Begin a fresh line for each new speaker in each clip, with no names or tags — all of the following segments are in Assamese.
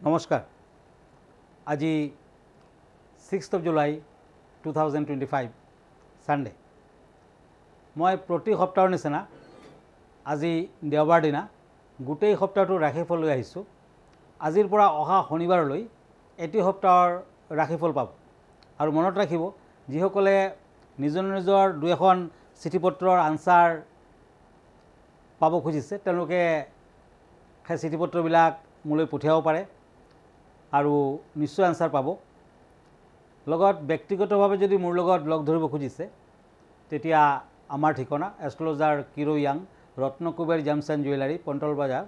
নমস্কাৰ আজি 6th of July 2025 Sunday মই প্ৰতি সপ্তাহৰ নিচিনা আজি দেওবাৰ দিনা গোটেই সপ্তাহটো ৰাশিফল লৈ আহিছোঁ আজিৰ পৰা অহা শনিবাৰলৈ এটি সপ্তাহৰ ৰাশিফল পাব আৰু মনত ৰাখিব যিসকলে নিজৰ দুই এখন চিঠিপত্ৰৰ আনসাৰ পাব খুজিছে তেওঁলোকে সেই চিঠিপত্ৰবিলাক মোলৈ পঠিয়াব পাৰে আৰু নিশ্চয় আনসাৰ পাব লগত ব্যক্তিগতভাৱে যদি মোৰ লগত লগ ধৰিব খুজিছে তেতিয়া আমাৰ ঠিকনা এষ্ট্ৰলজাৰ কিৰো য়াং Ratnakuber gems and jewellery Paltan Bazaar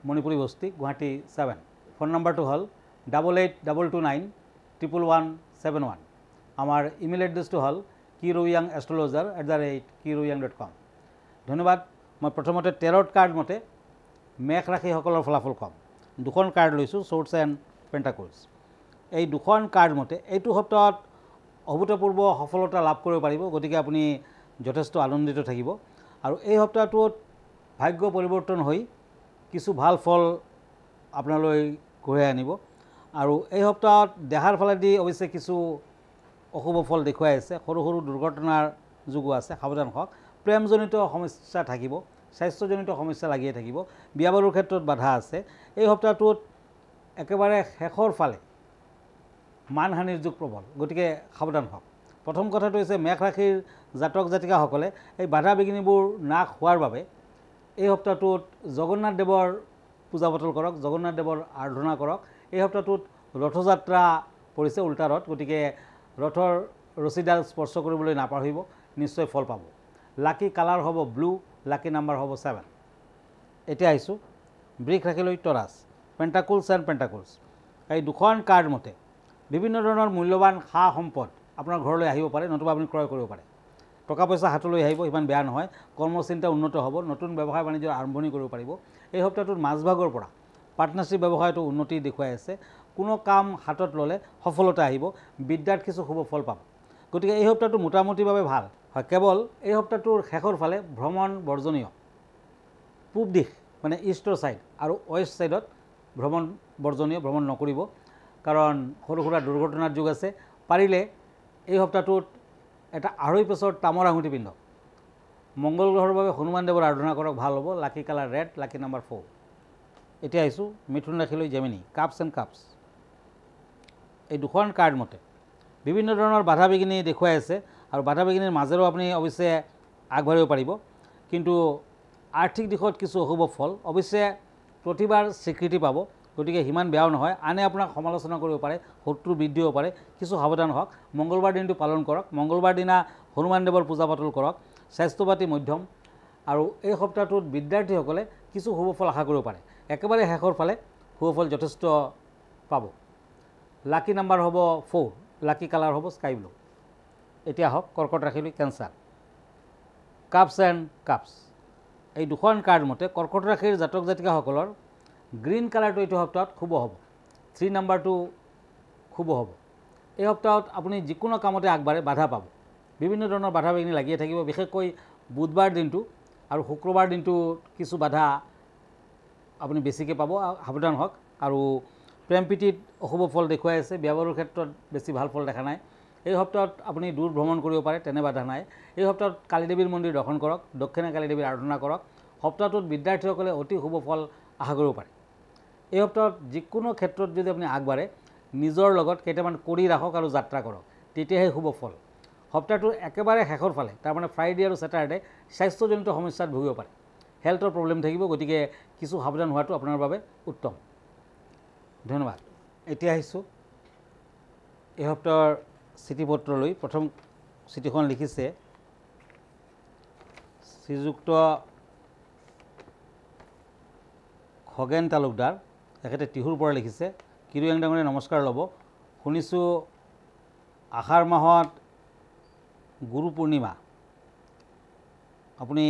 Manipuri Basti Guwahati 7 phone নম্বৰটো হ'ল 8822911171 আমাৰ ইমেইল এড্ৰেছটো হ'ল kiroyangastrologer@kiroyang.com ধন্যবাদ মই প্ৰথমতে টেৰট কাৰ্ড মতে মেঘ ৰাশিসকলৰ ফলাফল কম দুখন কাৰ্ড লৈছোঁ সোৰ্স এণ্ড পেণ্টাকলছ এই দুখন কাৰ্ড মতে এইটো সপ্তাহত অভূতপূৰ্ব সফলতা লাভ কৰিব পাৰিব গতিকে আপুনি যথেষ্ট আনন্দিত থাকিব আৰু এই সপ্তাহটোত ভাগ্য পৰিৱৰ্তন হৈ কিছু ভাল ফল আপোনালৈ কঢ়িয়াই আনিব আৰু এই সপ্তাহত দেহাৰ ফালেদি অৱশ্যে কিছু অশুভ ফল দেখুৱাই আছে সৰু সৰু দুৰ্ঘটনাৰ যোগো আছে সাৱধান হওক প্ৰেমজনিত সমস্যা থাকিব স্বাস্থ্যজনিত সমস্যা লাগিয়ে থাকিব বিয়া বাৰুৰ ক্ষেত্ৰত বাধা আছে এই সপ্তাহটোত একেবাৰে শেষৰ ফালে মানহানিৰ যুগ প্ৰবল গতিকে সাৱধান হওক প্ৰথম কথাটো হৈছে মেঘ ৰাশিৰ জাতক জাতিকাসকলে এই বাধা বিঘিনিবোৰ নাশ হোৱাৰ বাবে এই সপ্তাহটোত জগন্নাথ দেৱৰ পূজা পাতল কৰক জগন্নাথ দেৱৰ আৰাধনা কৰক এই সপ্তাহটোত ৰথযাত্ৰা পৰিছে উল্টা ৰথ গতিকে ৰথৰ ৰছীডাল স্পৰ্শ কৰিবলৈ নাপাহৰিব নিশ্চয় ফল পাব লাকি কালাৰ হ'ব ব্লু লাকি নাম্বাৰ হ'ব 7 এতিয়া আহিছোঁ বৃষ ৰাশিলৈ টৰাছ পেণ্টাকলছ এণ্ড পেণ্টাকলছ এই দুখন কাৰ্ড মতে বিভিন্ন ধৰণৰ মূল্যৱান সা সম্পদ আপোনাৰ ঘৰলৈ আহিব পাৰে নতুবা আপুনি ক্ৰয় কৰিব পাৰে টকা পইচা হাতলৈ আহিব ইমান বেয়া নহয় কৰ্মচিন্তা উন্নত হ'ব নতুন ব্যৱসায় বাণিজ্যৰ আৰম্ভণি কৰিব পাৰিব এই সপ্তাহটোত মাজভাগৰ পৰা পাৰ্টনাৰশ্বিপ ব্যৱসায়টো উন্নতি দেখুৱাই আছে কোনো কাম হাতত ল'লে সফলতা আহিব বিদ্যাত কিছু শুভ ফল পাব গতিকে এই সপ্তাহটো মোটামুটিভাৱে ভাল হয় কেৱল এই সপ্তাহটোৰ শেষৰ ফালে ভ্ৰমণ বৰ্জনীয় পূব দিশ মানে ইষ্টৰ ছাইড আৰু ৱেষ্ট ছাইডত ভ্ৰমণ বৰ্জনীয় ভ্ৰমণ নকৰিব কাৰণ সৰু সুৰা দুৰ্ঘটনাৰ যুগ আছে পাৰিলে এই সপ্তাহটোত এটা আঢ়ৈ পেছৰ তামৰ আঙুঠি পিন্ধক মংগল গ্ৰহৰ বাবে হনুমান দেৱৰ আৰাধনা কৰক ভাল হ'ব লাকি কালাৰ ৰেড লাকি নাম্বাৰ 4 এতিয়া আহিছোঁ মিথুন ৰাশিলৈ জেমিনি কাপছ এণ্ড কাপছ এই দুখন কাৰ্ড মতে বিভিন্ন ধৰণৰ বাধা বিঘিনি দেখুৱাই আছে আৰু বাধা বিঘিনিৰ মাজেৰেও আপুনি অৱশ্যে আগবাঢ়িব পাৰিব কিন্তু আৰ্থিক দিশত কিছু অশুভ ফল অৱশ্যে প্ৰতিবাৰ স্বীকৃতি পাব গতিকে সিমান বেয়াও নহয় আনে আপোনাক সমালোচনা কৰিব পাৰে শত্ৰু বৃদ্ধি হ'ব পাৰে কিছু সাৱধান হওক মংগলবাৰ দিনটো পালন কৰক মংগলবাৰ দিনা হনুমান দেৱৰ পূজা পাতল কৰক স্বাস্থ্য পাতি মধ্যম আৰু এই সপ্তাহটোত বিদ্যাৰ্থীসকলে কিছু শুভ ফল আশা কৰিব পাৰে একেবাৰে শেষৰ ফালে শুভ ফল যথেষ্ট পাব লাকি নাম্বাৰ হ'ব 4 লাকি কালাৰ হ'ব স্কাই ব্লু এতিয়া হওক কৰ্কট ৰাশিলৈ কেঞ্চাৰ কাপছ এণ্ড কাপছ এই দুখন কাৰ্ড মতে কৰ্কট ৰাশিৰ জাতক জাতিকাসকলৰ গ্ৰীণ কালাৰটো এইটো সপ্তাহত শুভ হ'ব 3 নাম্বাৰটো শুভ হ'ব এই সপ্তাহত আপুনি যিকোনো কামতে আগবাঢ়ে বাধা পাব বিভিন্ন ধৰণৰ বাধা বিঘিনি লাগিয়ে থাকিব বিশেষকৈ বুধবাৰ দিনটো আৰু শুক্ৰবাৰ দিনটো কিছু বাধা আপুনি বেছিকৈ পাব সাৱধান হওক আৰু প্ৰেম প্ৰীতিত অশুভ ফল দেখুৱাই আছে বিয়া বাৰুৰ ক্ষেত্ৰত বেছি ভাল ফল দেখা নাই এই সপ্তাহত আপুনি দূৰ ভ্ৰমণ কৰিব পাৰে তেনে বাধা নাই এই সপ্তাহত কালী দেৱীৰ মন্দিৰ দৰ্শন কৰক দক্ষিণা কালী দেৱীৰ আৰাধনা কৰক সপ্তাহটোত বিদ্যাৰ্থীসকলে অতি শুভ ফল আশা কৰিব পাৰে এই সপ্তাহত যিকোনো ক্ষেত্ৰত যদি আপুনি আগবাঢ়ে নিজৰ লগত কেইটামান কৰি ৰাখক আৰু যাত্ৰা কৰক তেতিয়াহে শুভ ফল সপ্তাহটোৰ একেবাৰে শেষৰ ফালে তাৰমানে ফ্ৰাইডে আৰু ছেটাৰডে স্বাস্থ্যজনিত সমস্যাত ভুগিব পাৰে হেল্থৰ প্ৰব্লেম থাকিব গতিকে কিছু সাৱধান হোৱাটো আপোনাৰ বাবে উত্তম ধন্যবাদ এতিয়া আহিছোঁ এই সপ্তাহৰ চিঠিপত্ৰলৈ প্ৰথম চিঠিখন লিখিছে শ্ৰীযুক্ত খগেন তালুকদাৰ তেখেতে টিহুৰ পৰা লিখিছে কিৰো য়াং ডাঙৰীয়া নমস্কাৰ ল'ব শুনিছোঁ আহাৰ মাহত গুৰু পূৰ্ণিমা আপুনি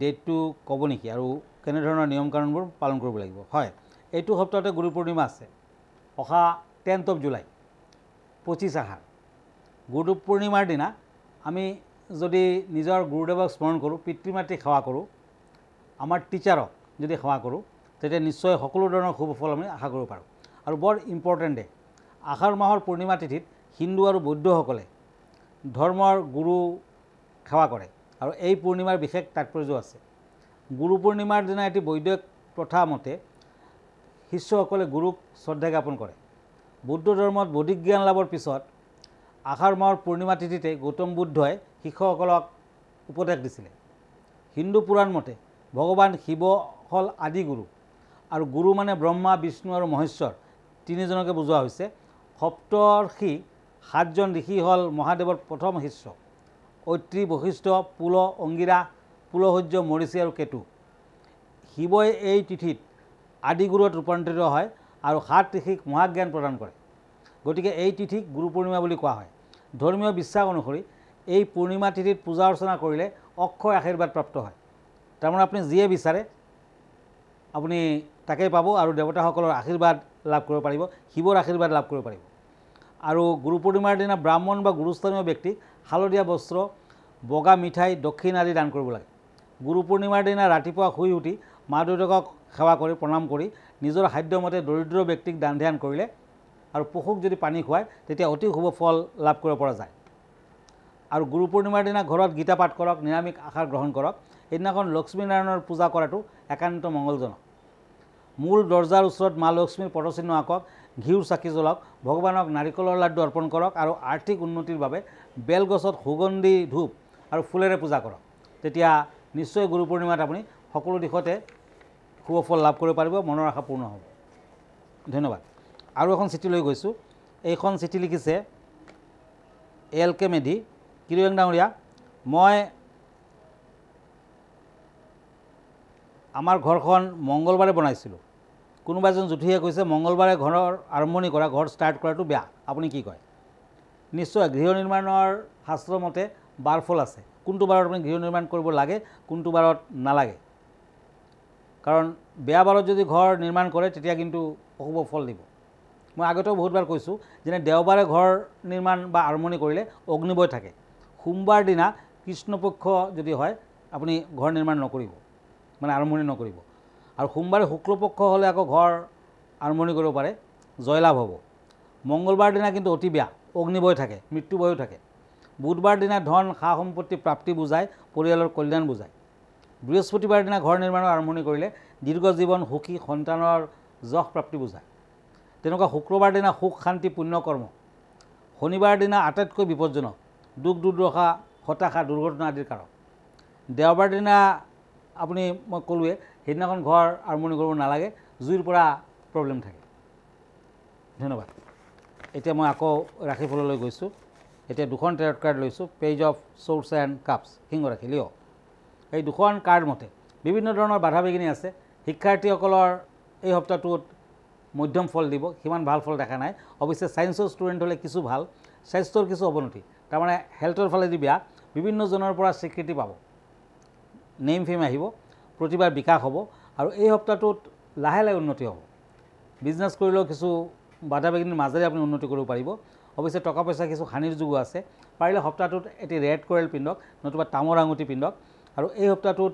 ডেটটো ক'ব নেকি আৰু কেনেধৰণৰ নিয়ম কাৰণবোৰ পালন কৰিব লাগিব হয় এইটো সপ্তাহতে গুৰু পূৰ্ণিমা আছে অহা 10th of July 25 আহাৰ গুৰু পূৰ্ণিমাৰ দিনা আমি যদি নিজৰ গুৰুদেৱক স্মৰণ কৰোঁ পিতৃ মাতৃক সেৱা কৰোঁ আমাৰ টিচাৰক যদি সেৱা কৰোঁ তেতিয়া নিশ্চয় সকলো ধৰণৰ শুভ ফল আমি আশা কৰিব পাৰোঁ আৰু বৰ ইম্পৰ্টেণ্ট ডে। আহাৰ মাহৰ পূৰ্ণিমা তিথিত হিন্দু আৰু বৌদ্ধসকলে ধৰ্মৰ গুৰু সেৱা কৰে আৰু এই পূৰ্ণিমাৰ বিশেষ তাৎপৰ্য আছে। গুৰু পূৰ্ণিমাৰ দিনা এটি বৈদিক প্ৰথা মতে শিষ্যসকলে গুৰুক শ্ৰদ্ধা জ্ঞাপন কৰে। বৌদ্ধ ধৰ্মত বৌদ্ধিক জ্ঞান লাভৰ পিছত আহাৰ মাহৰ পূৰ্ণিমা তিথিতে গৌতম বুদ্ধই শিষ্যসকলক উপদেশ দিছিলে। হিন্দু পুৰাণ মতে ভগৱান শিৱ হ'ল আদি গুৰু আৰু গুৰু মানে ব্ৰহ্মা, বিষ্ণু আৰু মহেশ্বৰ তিনিজনকে বুজোৱা হৈছে। সপ্তৰ্ষি 7জন ঋষি হ'ল মহাদেৱৰ প্ৰথম শিষ্য। ঐত্ৰী, বশিষ্ঠ, পুল, অংগিৰা, পুলহয্য, মৰিচি আৰু কেতু। শিৱই এই তিথিত আদিগুৰুত ৰূপান্তৰিত হয় আৰু 7 ঋষিক মহাজ্ঞান প্ৰদান কৰে। গতিকে এই তিথিক গুৰু পূৰ্ণিমা বুলি কোৱা হয়। ধৰ্মীয় বিশ্বাস অনুসৰি এই পূৰ্ণিমা তিথিত পূজা অৰ্চনা কৰিলে অক্ষয় আশীৰ্বাদ প্ৰাপ্ত হয়। তাৰমানে আপুনি যিয়ে বিচাৰে আপুনি তাকেই পাব আৰু দেৱতাসকলৰ আশীৰ্বাদ লাভ কৰিব পাৰিব, শিৱৰ আশীৰ্বাদ লাভ কৰিব পাৰিব। আৰু গুৰু পূৰ্ণিমাৰ দিনা ব্ৰাহ্মণ বা গুৰুস্থানীয় ব্যক্তিক হালধীয়া বস্ত্ৰ, বগা মিঠাই, দক্ষিণ আদি দান কৰিব লাগে। গুৰু পূৰ্ণিমাৰ দিনা ৰাতিপুৱা শুই উঠি মা দেউতাকক সেৱা কৰি প্ৰণাম কৰি নিজৰ সাধ্যমতে দৰিদ্ৰ ব্যক্তিক দান ধ্যান কৰিলে আৰু পশুক যদি পানী খুৱায় তেতিয়া অতি শুভ ফল লাভ কৰিব পৰা যায়। আৰু গুৰু পূৰ্ণিমাৰ দিনা ঘৰত গীতা পাঠ কৰক, নিৰামিষ আহাৰ গ্ৰহণ কৰক। সেইদিনাখন লক্ষ্মীনাৰায়ণৰ পূজা কৰাটো একান্ত মংগলজনক। মূল দৰ্জাৰ ওচৰত মা লক্ষ্মীৰ পদচিহ্ন আঁকক, ঘিউৰ চাকি জ্বলাওক, ভগৱানক নাৰিকলৰ লাড্ডু অৰ্পণ কৰক আৰু আৰ্থিক উন্নতিৰ বাবে বেলগছত সুগন্ধি ধূপ আৰু ফুলেৰে পূজা কৰক। তেতিয়া নিশ্চয় গুৰু পূৰ্ণিমাত আপুনি সকলো দিশতে শুভ ফল লাভ কৰিব পাৰিব, মনৰ আশা পূৰ্ণ হ'ব। ধন্যবাদ। আৰু এখন চিঠি লৈ গৈছোঁ। এইখন চিঠি লিখিছে LK মেধি। কিৰিয়ং ডাঙৰীয়া, মই আমাৰ ঘৰখন মংগলবাৰে বনাইছিলোঁ। কোনোবা এজন জুঠিয়ে কৈছে মংগলবাৰে ঘৰৰ আৰম্ভণি কৰা, ঘৰ ষ্টাৰ্ট কৰাটো বেয়া, আপুনি কি কয়? নিশ্চয় গৃহ নিৰ্মাণৰ শাস্ত্ৰ মতে বাৰফল আছে। কোনটো বাৰত আপুনি গৃহ নিৰ্মাণ কৰিব লাগে, কোনটো বাৰত নালাগে। কাৰণ বেয়া বাৰত যদি ঘৰ নিৰ্মাণ কৰে তেতিয়া কিন্তু অশুভ ফল দিব। মই আগতেও বহুতবাৰ কৈছোঁ, যেনে দেওবাৰে ঘৰ নিৰ্মাণ বা আৰম্ভণি কৰিলে অগ্নিবয় থাকে। সোমবাৰ দিনা কৃষ্ণপক্ষ যদি হয় আপুনি ঘৰ নিৰ্মাণ নকৰিব, মানে আৰম্ভণি নকৰিব। আৰু সোমবাৰে শুক্লপক্ষ হ'লে আকৌ ঘৰ আৰম্ভণি কৰিব পাৰে, জয়লাভ হ'ব। মংগলবাৰ দিনা কিন্তু অতি বেয়া, অগ্নিবয় থাকে, মৃত্যুবয়ো থাকে। বুধবাৰ দিনা ধন, সা সম্পত্তি প্ৰাপ্তি বুজায়, পৰিয়ালৰ কল্যাণ বুজায়। বৃহস্পতিবাৰ দিনা ঘৰ নিৰ্মাণৰ আৰম্ভণি কৰিলে দীৰ্ঘ জীৱন, সুখী সন্তানৰ যশ প্ৰাপ্তি বুজায়। তেনেকুৱা শুক্ৰবাৰ দিনা সুখ, শান্তি, পুণ্যকৰ্ম। শনিবাৰ দিনা আটাইতকৈ বিপদজনক, দুখ দুৰ্দশা, হতাশা, দুৰ্ঘটনা আদিৰ কাৰক। দেওবাৰ দিনা আপুনি মই ক'লোৱে সেইদিনাখন ঘৰ আৰম্ভণি কৰিব নালাগে, জুইৰ পৰা প্ৰব্লেম থাকে। ধন্যবাদ। এতিয়া মই আকৌ ৰাশিফললৈ গৈছোঁ। এতিয়া দুখন টেৰট কাৰ্ড লৈছোঁ, পেজ অফ চৰ্ডছ এণ্ড কাপছ, সিংহ ৰাশি লিঅ'। এই দুখন কাৰ্ড মতে বিভিন্ন ধৰণৰ বাধা বিঘিনি আছে। শিক্ষাৰ্থীসকলৰ এই সপ্তাহটোত মধ্যম ফল দিব, সিমান ভাল ফল দেখা নাই। অৱশ্যে ছায়েন্সৰ ষ্টুডেণ্ট হ'লে কিছু ভাল, স্বাস্থ্যৰ কিছু অৱনতি, তাৰমানে হেল্থৰ ফালেদি বেয়া। বিভিন্নজনৰ পৰা স্বীকৃতি পাব, নেম ফেম আহিব, প্ৰতিভাৰ বিকাশ হ'ব আৰু এই সপ্তাহটোত লাহে লাহে উন্নতি হ'ব। বিজনেছ কৰিলেও কিছু বাধা বিঘিনিৰ মাজেৰে আপুনি উন্নতি কৰিব পাৰিব। অৱশ্যে টকা পইচা কিছু হানিৰ যোগো আছে। পাৰিলে সপ্তাহটোত এটি ৰেড কৰেল পিন্ধক, নতুবা তামৰ আঙুঠি পিন্ধক। আৰু এই সপ্তাহটোত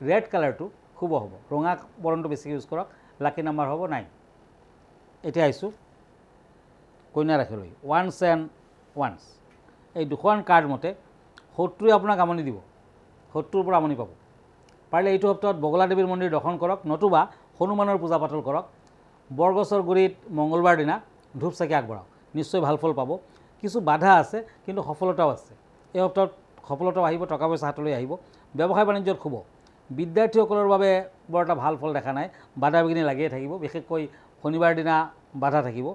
ৰেড কালাৰটো শুভ হ'ব, ৰঙা বৰণটো বেছি ইউজ কৰক। লাকি নাম্বাৰ হ'ব 9। এতিয়া আহিছোঁ কন্যা ৰাশিলৈ, ওৱান্স এণ্ড ওৱান্স। এই দুখন কাৰ্ড মতে শত্ৰুৱে আপোনাক আমনি দিব, শত্ৰুৰ পৰা আমনি পাব। পাৰিলে এইটো সপ্তাহত বগলা দেৱীৰ মন্দিৰ দৰ্শন কৰক, নতুবা হনুমানৰ পূজা পাতল কৰক। বৰগছৰ গুৰিত মংগলবাৰ দিনা ধূপ চাকি আগবঢ়াওক, নিশ্চয় ভাল ফল পাব। কিছু বাধা আছে কিন্তু সফলতাও আছে। এই সপ্তাহত সফলতাও আহিব, টকা পইচা হাতলৈ আহিব। ব্যৱসায় বাণিজ্যত শুভ। বিদ্যাৰ্থীসকলৰ বাবে বৰ এটা ভাল ফল দেখা নাই, বাধা বিঘিনি লাগিয়ে থাকিব। বিশেষকৈ শনিবাৰ দিনা বাধা থাকিব।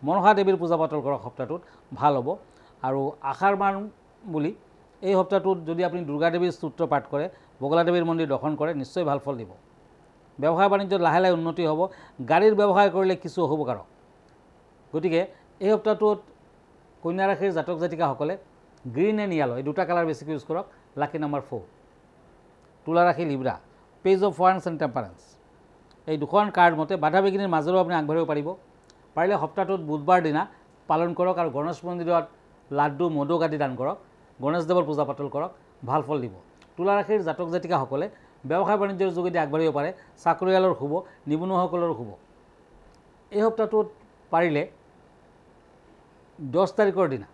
মনসা দেৱীৰ পূজা পাতল কৰক, সপ্তাহটোত ভাল হ'ব। আৰু আশাৰ মান বুলি এই সপ্তাহটোত যদি আপুনি দুৰ্গা দেৱীৰ স্তোত্ৰ পাঠ কৰে, বগলা দেৱীৰ মন্দিৰ দৰ্শন কৰে, নিশ্চয় ভাল ফল দিব। ব্যৱসায় বাণিজ্যত লাহে লাহে উন্নতি হ'ব। গাড়ীৰ ব্যৱসায় কৰিলে কিছু অশুভকাৰক। গতিকে এই সপ্তাহটোত কন্যা ৰাশিৰ জাতক জাতিকাসকলে গ্ৰীণ এণ্ড য়েলো এই দুটা কালাৰ বেছিকৈ ইউজ কৰক। Lucky number 4। তুলা ৰাশি লিব্ৰা, পেজ অফ ওৱান্স এণ্ড টেম্পাৰেন্স। এই দুখন কাৰ্ড মতে বাধা বিঘিনিৰ মাজেৰেও আপুনি আগবাঢ়িব পাৰিব। পাৰিলে সপ্তাহটোত বুধবাৰ দিনা পালন কৰক আৰু গণেশ মন্দিৰত লাড্ডু, মোদক আদি দান কৰক। গণেশদেৱৰ পূজা পাতল কৰক, ভাল ফল দিব। তুলা ৰাশিৰ জাতক জাতিকাসকলে ব্যৱসায় বাণিজ্যৰ যোগেদি আগবাঢ়িব পাৰে। চাকৰিয়ালৰ শুভ, নিবনুৱাসকলৰো শুভ। এই সপ্তাহটোত পাৰিলে 10 তাৰিখৰ দিনা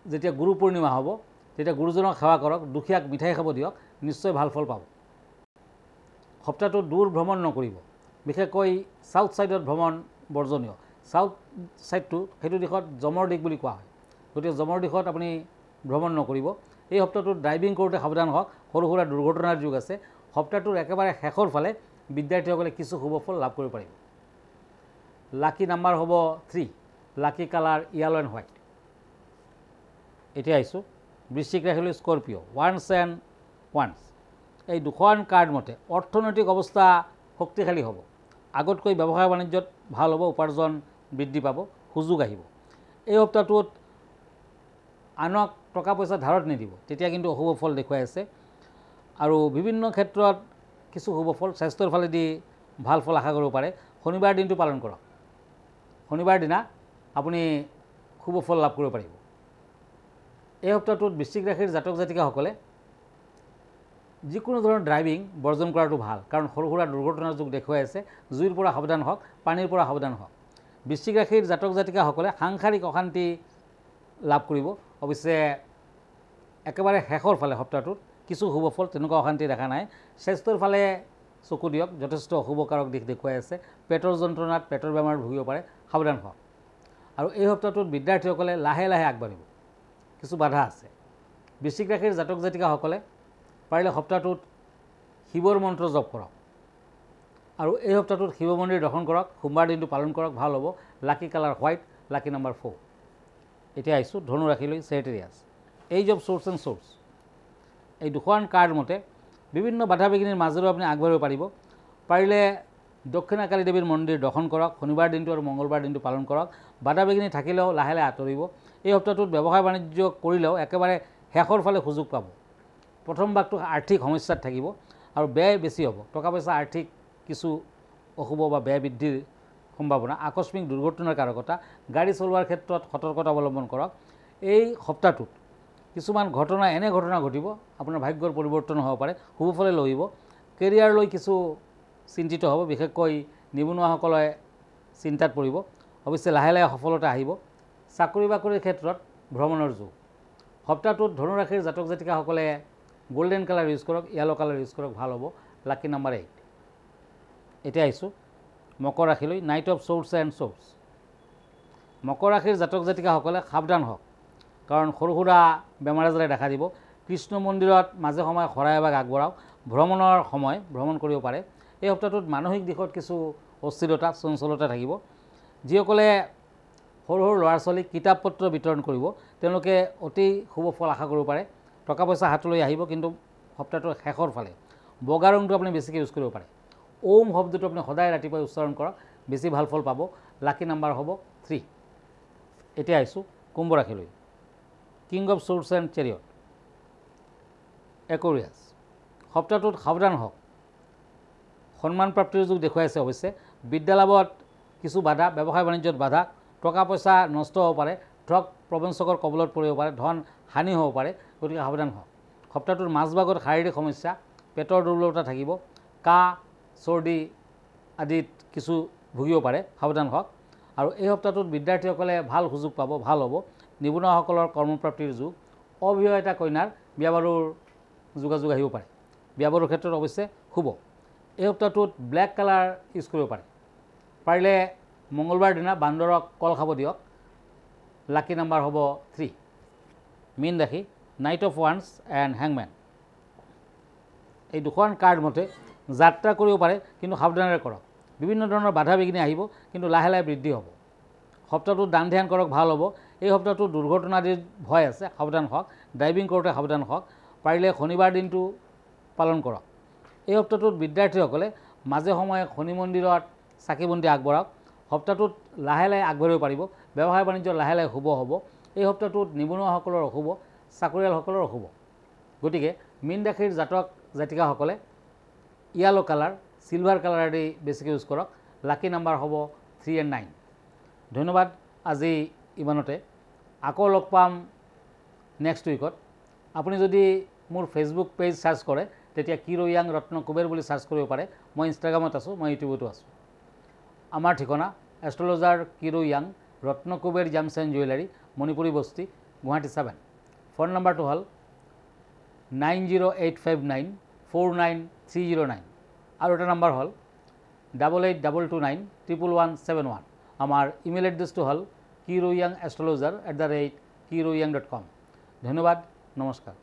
যেতিয়া গুৰু পূৰ্ণিমা হ'ব তেতিয়া গুৰুজনক সেৱা কৰক, দুখীয়াক মিঠাই খাব দিয়ক, নিশ্চয় ভাল ফল পাব। সপ্তাহটোত দূৰ ভ্ৰমণ নকৰিব, বিশেষকৈ সাউথ সাইডত ভ্ৰমণ বৰ্জনীয়। সাউথ সাইডটো সেইটো দিশত জমৰ দিশ বুলি কোৱা হয়, গতিকে জমৰ দিশত আপুনি ভ্ৰমণ নকৰিব। এই সপ্তাহটোত ড্ৰাইভিং কৰোঁতে সাৱধান হওক, সৰু সুৰা দুৰ্ঘটনাৰ যুগ আছে। সপ্তাহটোৰ একেবাৰে শেষৰ ফালে বিদ্যাৰ্থীসকলে কিছু শুভ ফল লাভ কৰিব পাৰিব। লাকি নাম্বাৰ হ'ব 3, লাকি কালাৰ য়েলো এণ্ড হোৱাইট। এতিয়া আহিছোঁ বৃশ্চিক ৰাশিলৈ স্কৰপিঅ', ওৱান্স এণ্ড ওৱান্স। এই দুখন কাৰ্ড মতে অৰ্থনৈতিক অৱস্থা শক্তিশালী হ'ব, আগতকৈ ব্যৱসায় বাণিজ্যত ভাল হ'ব, উপাৰ্জন বৃদ্ধি পাব, সুযোগ আহিব। এই সপ্তাহটোত আনক টকা পইচা ধাৰত নিদিব, তেতিয়া কিন্তু অশুভ ফল দেখুৱাই আছে। আৰু বিভিন্ন ক্ষেত্ৰত কিছু শুভ ফল, স্বাস্থ্যৰ ফালেদি ভাল ফল আশা কৰিব পাৰে। শনিবাৰ দিনটো পালন কৰক, শনিবাৰ দিনা আপুনি শুভ ফল লাভ কৰিব পাৰিব। এই সপ্তাহটোত বৃশ্চিক ৰাশিৰ জাতক জাতিকাসকলে যিকোনো ধৰণৰ ড্ৰাইভিং বৰ্জন কৰাটো ভাল, কাৰণ সৰু সুৰা দুৰ্ঘটনাৰ যুগ দেখুৱাই আছে। জুইৰ পৰা সাৱধান হওক, পানীৰ পৰা সাৱধান হওক। বৃশ্চিক ৰাশিৰ জাতক জাতিকাসকলে সাংসাৰিক অশান্তি লাভ কৰিব। অৱশ্যে একেবাৰে শেষৰ ফালে সপ্তাহটোত কিছু শুভ ফল, তেনেকুৱা অশান্তি দেখা নাই। স্বাস্থ্যৰ ফালে চকু দিয়ক, যথেষ্ট অশুভকাৰক দিশ দেখুৱাই আছে। পেটৰ যন্ত্ৰণাত, পেটৰ বেমাৰত ভুগিব পাৰে, সাৱধান হওক। আৰু এই সপ্তাহটোত বিদ্যাৰ্থীসকলে লাহে লাহে আগবাঢ়িব, কিছু বাধা আছে। বৃশ্চিক ৰাশিৰ জাতক জাতিকাসকলে পাৰিলে সপ্তাহটোত শিৱৰ মন্ত্ৰ জপ কৰক, আৰু এই সপ্তাহটোত শিৱ মন্দিৰ দৰ্শন কৰক, সোমবাৰ দিনটো পালন কৰক, ভাল হ'ব। লাকি কালাৰ হোৱাইট, লাকি নাম্বাৰ 4। এতিয়া আহিছোঁ ধনু ৰাশিলৈ, চেৰিটেৰিয়াছ, এইজ অফ চ'ৰ্টছ এণ্ড চ'ৰ্টছ। এই দুখন কাৰ্ড মতে বিভিন্ন বাধা বিঘিনিৰ মাজেৰেও আপুনি আগবাঢ়িব পাৰিব। পাৰিলে দক্ষিণাকালী দেৱীৰ মন্দিৰ দৰ্শন কৰক, শনিবাৰ দিনটো আৰু মংগলবাৰ দিনটো পালন কৰক। বাধা বিঘিনি থাকিলেও লাহে লাহে আঁতৰিব। এই সপ্তাহটোত ব্যৱসায় বাণিজ্য কৰিলেও একেবাৰে শেষৰ ফালে সুযোগ পাব। প্ৰথম ভাগটো আৰ্থিক সমস্যাত থাকিব আৰু ব্যয় বেছি হ'ব, টকা পইচা আৰ্থিক কিছু অশুভ বা ব্যয় বৃদ্ধিৰ সম্ভাৱনা। আকস্মিক দুৰ্ঘটনাৰ কাৰকতা, গাড়ী চলোৱাৰ ক্ষেত্ৰত সতৰ্কতা অৱলম্বন কৰক। এই সপ্তাহটোত কিছুমান ঘটনা, এনে ঘটনা ঘটিব আপোনাৰ ভাগ্যৰ পৰিৱৰ্তন হ'ব পাৰে, শুভ ফলে লহিব। কেৰিয়াৰ লৈ কিছু চিন্তিত হ'ব, বিশেষকৈ নিবনুৱাসকলে চিন্তাত পৰিব। অৱশ্যে লাহে লাহে সফলতা আহিব। চাকৰি বাকৰিৰ ক্ষেত্ৰত ভ্ৰমণৰ যুগ। সপ্তাহটোত ধনুৰাশিৰ জাতক জাতিকাসকলে গোল্ডেন কালাৰ ইউজ কৰক, য়েলো কালাৰ ইউজ কৰক, ভাল হ'ব। লাকি নাম্বাৰ 8। এতিয়া আহিছোঁ মকৰ ৰাশিলৈ, নাইট অফ চ'ৰ্টছ এণ্ড চ'ৰ্টছ। মকৰ ৰাশিৰ জাতক জাতিকাসকলে সাৱধান হওক, কাৰণ সৰু সুৰা বেমাৰ আজাৰে দেখা দিব। কৃষ্ণ মন্দিৰত মাজে সময়ে শৰাই এভাগ আগবঢ়াওক। ভ্ৰমণৰ সময় ভ্ৰমণ কৰিব পাৰে। এই সপ্তাহটোত মানসিক দিশত কিছু অস্থিৰতা, চঞ্চলতা থাকিব। যিসকলে সৰু সৰু ল'ৰা ছোৱালীক কিতাপ পত্ৰ বিতৰণ কৰিব, তেওঁলোকে অতি শুভ ফল আশা কৰিব পাৰে। টকা পইচা হাতলৈ আহিব, কিন্তু সপ্তাহটোৰ শেষৰ ফালে বগা ৰংটো আপুনি বেছিকৈ ইউজ কৰিব পাৰে। ওম শব্দটো আপুনি সদায় ৰাতিপুৱাই উচ্চাৰণ কৰক, বেছি ভাল ফল পাব। লাকি নাম্বাৰ হ'ব 3। এতিয়া আহিছোঁ কুম্ভ ৰাশিলৈ, কিং অফ চ'ৰ্টছ এণ্ড চেৰিয়ট, একুৰিয়াছ। সপ্তাহটোত সাৱধান হওক, সন্মান প্ৰাপ্তিৰ যুগ দেখুৱাইছে। অৱশ্যে বিদ্যালাভত কিছু বাধা, ব্যৱসায় বাণিজ্যত বাধা, টকা পইচা নষ্ট হ'ব পাৰে, ঠগ প্ৰবঞ্চকৰ কবলত পৰিব পাৰে, ধন হানি হ'ব পাৰে, গতিকে সাৱধান হওক। সপ্তাহটোৰ মাজভাগত শাৰীৰিক সমস্যা, পেটৰ দুৰ্বলতা থাকিব, কাহ চৰ্দি আদিত কিছু ভুগিব পাৰে, সাৱধান হওক। আৰু এই সপ্তাহটোত বিদ্যাৰ্থীসকলে ভাল সুযোগ পাব, ভাল হ'ব। নিবনুৱাসকলৰ কৰ্মপ্ৰাপ্তিৰ যুগ, অবিবাহিতা কন্যাৰ বিয়া বাৰুৰ যোগাযোগ আহিব পাৰে, বিয়া বাৰুৰ ক্ষেত্ৰত অৱশ্যে শুভ। এই সপ্তাহটোত ব্লেক কালাৰ ইউজ কৰিব পাৰে। পাৰিলে মংগলবাৰ দিনা বান্দৰক কল খাব দিয়ক। লাকি নাম্বাৰ হ'ব 3। মীন ৰাশি, নাইট অফ ওৱান্স এণ্ড হেংমেন। এই দুখন কাৰ্ড মতে যাত্ৰা কৰিব পাৰে, কিন্তু সাৱধানেৰে কৰক। বিভিন্ন ধৰণৰ বাধা বিঘিনি আহিব, কিন্তু লাহে লাহে বৃদ্ধি হ'ব। সপ্তাহটোত দান ধ্যান কৰক, ভাল হ'ব। এই সপ্তাহটোত দুৰ্ঘটনা আদিৰ ভয় আছে, সাৱধান হওক। ড্ৰাইভিং কৰোঁতে সাৱধান হওক। পাৰিলে শনিবাৰ দিনটো পালন কৰক। এই সপ্তাহটোত বিদ্যাৰ্থীসকলে মাজে সময়ে শনি মন্দিৰত চাকি বন্তি আগবঢ়াওক। সপ্তাহটোত লাহে লাহে আগবাঢ়িব পাৰিব। ব্যৱসায় বাণিজ্য লাহে লাহে শুভ হ'ব। এই সপ্তাহটোত নিবনুৱাসকলৰ অশুভ, চাকৰিয়ালসকলৰ অশুভ। গতিকে মীন ৰাশিৰ জাতক জাতিকাসকলে য়েলো কালাৰ, চিলভাৰ কালাৰ আদি বেছিকৈ ইউজ কৰক। লাকি নাম্বাৰ হ'ব 3 and 9। ধন্যবাদ। আজি ইমানতে, আকৌ লগ পাম নেক্সট উইকত। আপুনি যদি মোৰ ফেচবুক পেজ চাৰ্চ কৰে, তেতিয়া কিৰো য়াং ৰত্ন কুবেৰ বুলি চাৰ্চ কৰিব পাৰে। মই ইনষ্টাগ্ৰামত আছোঁ, মই ইউটিউবতো আছোঁ। আমাৰ ঠিকনা এষ্ট্ৰলজাৰ কিৰো য়াং, Ratnakuber gems and jewellery, Manipuri Basti, Guwahati 7। Phone নম্বৰটো হ'ল 9085949309 আৰু এটা নম্বৰ হ'ল 8822911171। আমাৰ ইমেইল এড্ৰেছটো হ'ল kiroyangastrologer@kiroyang.com। ধন্যবাদ, নমস্কাৰ।